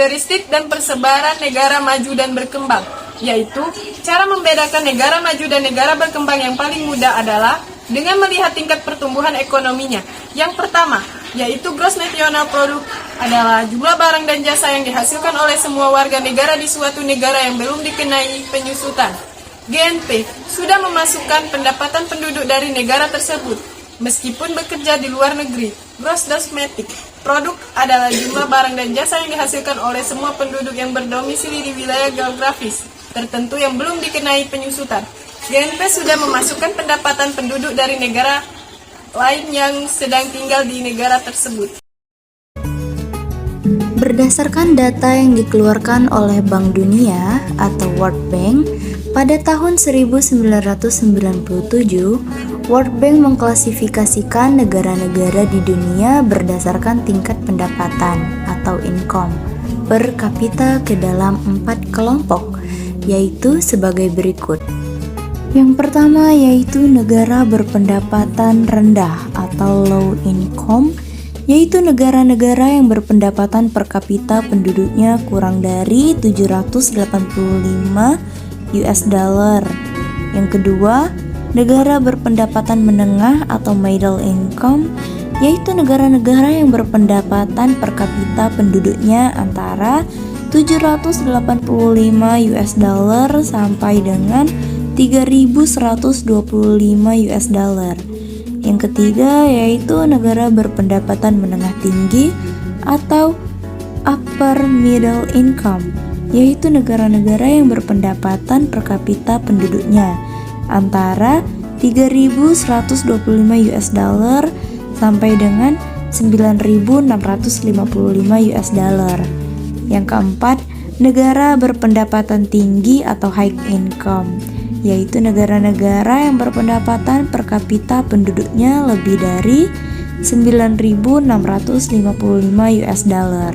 karakteristik dan persebaran negara maju dan berkembang, yaitu cara membedakan negara maju dan negara berkembang yang paling mudah adalah dengan melihat tingkat pertumbuhan ekonominya. Yang pertama, yaitu Gross National Product adalah jumlah barang dan jasa yang dihasilkan oleh semua warga negara di suatu negara yang belum dikenai penyusutan. GNP sudah memasukkan pendapatan penduduk dari negara tersebut, meskipun bekerja di luar negeri. Gross Domestic Product adalah jumlah barang dan jasa yang dihasilkan oleh semua penduduk yang berdomisili di wilayah geografis tertentu yang belum dikenai penyusutan. GNP sudah memasukkan pendapatan penduduk dari negara lain yang sedang tinggal di negara tersebut. Berdasarkan data yang dikeluarkan oleh Bank Dunia atau World Bank, pada tahun 1997, World Bank mengklasifikasikan negara-negara di dunia berdasarkan tingkat pendapatan atau income per kapita ke dalam 4 kelompok, yaitu sebagai berikut. Yang pertama yaitu negara berpendapatan rendah atau low income, yaitu negara-negara yang berpendapatan per kapita penduduknya kurang dari 785 US dollar. Yang kedua, negara berpendapatan menengah atau middle income, yaitu negara-negara yang berpendapatan per kapita penduduknya antara 785 US dollar sampai dengan 3.125 US dollar. Yang ketiga yaitu negara berpendapatan menengah tinggi atau upper middle income, yaitu negara-negara yang berpendapatan per kapita penduduknya antara 3.125 US dollar sampai dengan 9.655 US dollar. Yang keempat, negara berpendapatan tinggi atau high income, yaitu negara-negara yang berpendapatan per kapita penduduknya lebih dari 9.655 US dollar.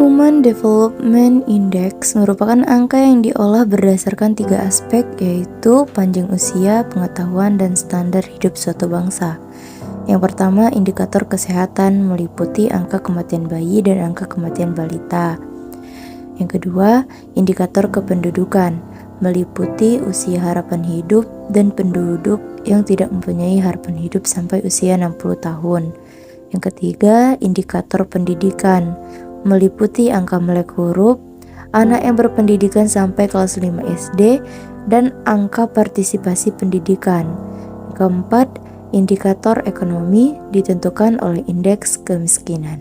Human Development Index merupakan angka yang diolah berdasarkan 3 aspek, yaitu panjang usia, pengetahuan, dan standar hidup suatu bangsa. Yang pertama, indikator kesehatan meliputi angka kematian bayi dan angka kematian balita. Yang kedua, indikator kependudukan meliputi usia harapan hidup dan penduduk yang tidak mempunyai harapan hidup sampai usia 60 tahun. Yang ketiga, indikator pendidikan meliputi angka melek huruf, anak yang berpendidikan sampai kelas 5 SD, dan angka partisipasi pendidikan. Yang keempat, indikator ekonomi ditentukan oleh indeks kemiskinan.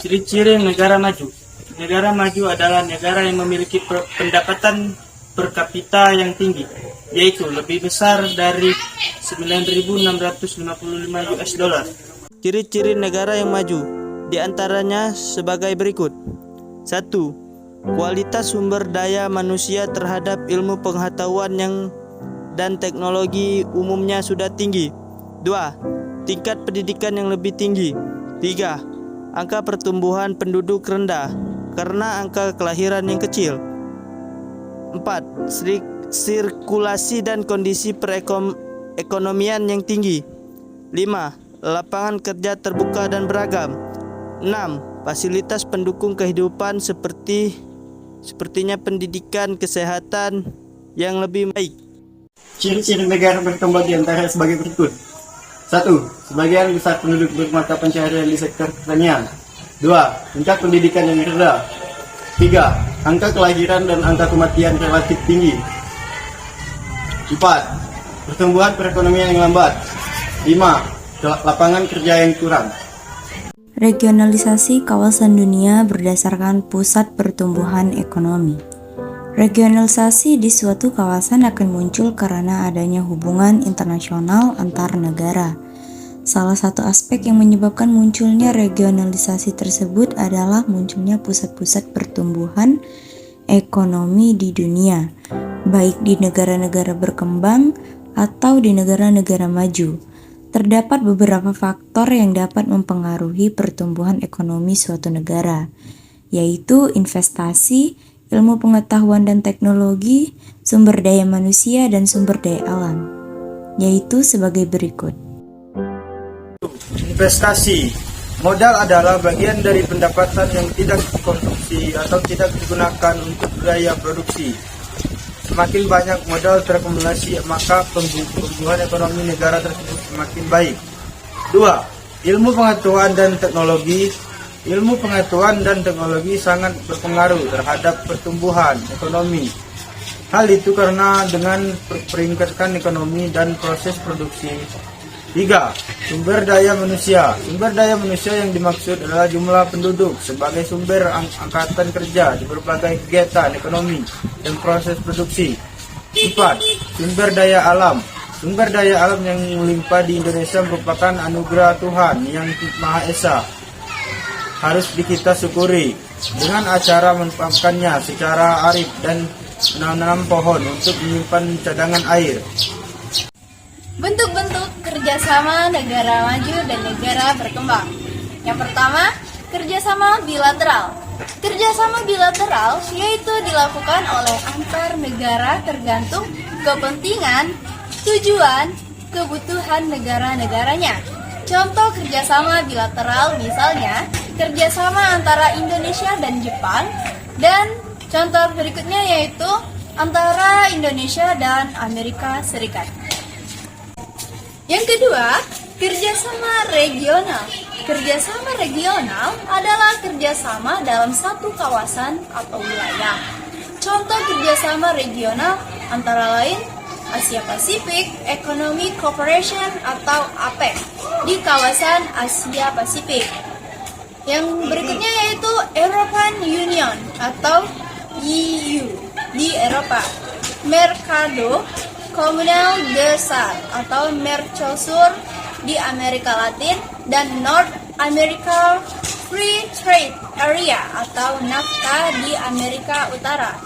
Ciri-ciri negara maju. Negara maju adalah negara yang memiliki pendapatan per kapita yang tinggi, yaitu lebih besar dari 9.655 US dollar. Ciri-ciri negara yang maju di antaranya sebagai berikut. 1. Kualitas sumber daya manusia terhadap ilmu pengetahuan dan teknologi umumnya sudah tinggi. 2. Tingkat pendidikan yang lebih tinggi. 3. Angka pertumbuhan penduduk rendah karena angka kelahiran yang kecil. 4. Sirkulasi dan kondisi perekonomian yang tinggi. 5. Lapangan kerja terbuka dan beragam. 6. Fasilitas pendukung kehidupan sepertinya pendidikan, kesehatan yang lebih baik. Ciri-ciri negara berkembang di antara sebagai berikut. 1. Sebagian besar penduduk bermata pencaharian di sektor pertanian. 2. Tingkat pendidikan yang rendah. 3. Angka kelahiran dan angka kematian relatif tinggi. 4. Pertumbuhan perekonomian yang lambat. 5. Lapangan kerja yang kurang. Regionalisasi kawasan dunia berdasarkan pusat pertumbuhan ekonomi. Regionalisasi di suatu kawasan akan muncul karena adanya hubungan internasional antar negara. Salah satu aspek yang menyebabkan munculnya regionalisasi tersebut adalah munculnya pusat-pusat pertumbuhan ekonomi di dunia, baik di negara-negara berkembang atau di negara-negara maju. Terdapat beberapa faktor yang dapat mempengaruhi pertumbuhan ekonomi suatu negara, yaitu investasi, ilmu pengetahuan dan teknologi, sumber daya manusia, dan sumber daya alam, yaitu sebagai berikut. Investasi. Modal adalah bagian dari pendapatan yang tidak dikonsumsi atau tidak digunakan untuk biaya produksi. Semakin banyak modal terakumulasi, maka pertumbuhan ekonomi negara tersebut semakin baik. 2. Ilmu pengetahuan dan teknologi. Ilmu pengetahuan dan teknologi sangat berpengaruh terhadap pertumbuhan ekonomi. Hal itu karena dengan peringkatkan ekonomi dan proses produksi. 3. Sumber daya manusia. Sumber daya manusia yang dimaksud adalah jumlah penduduk sebagai sumber angkatan kerja di berbagai kegiatan ekonomi dan proses produksi. 4. Sumber daya alam. Sumber daya alam yang melimpah di Indonesia merupakan anugerah Tuhan yang Maha Esa. Harus kita syukuri dengan acara memanfaatkannya secara arif dan menanam pohon untuk menyimpan cadangan air. Bentuk-bentuk kerjasama negara maju dan negara berkembang. Yang pertama, kerjasama bilateral. Kerjasama bilateral yaitu dilakukan oleh antar negara tergantung kepentingan, tujuan, kebutuhan negara-negaranya. Contoh kerjasama bilateral misalnya kerjasama antara Indonesia dan Jepang, dan contoh berikutnya yaitu antara Indonesia dan Amerika Serikat. Yang kedua, kerjasama regional. Kerjasama regional adalah kerjasama dalam satu kawasan atau wilayah. Contoh kerjasama regional antara lain Asia Pasifik Economic Cooperation atau APEC di kawasan Asia Pasifik. Yang berikutnya yaitu European Union atau EU di Eropa, Mercado Comunal de Sal atau Mercosur di Amerika Latin, dan North America Free Trade Area atau NAFTA di Amerika Utara.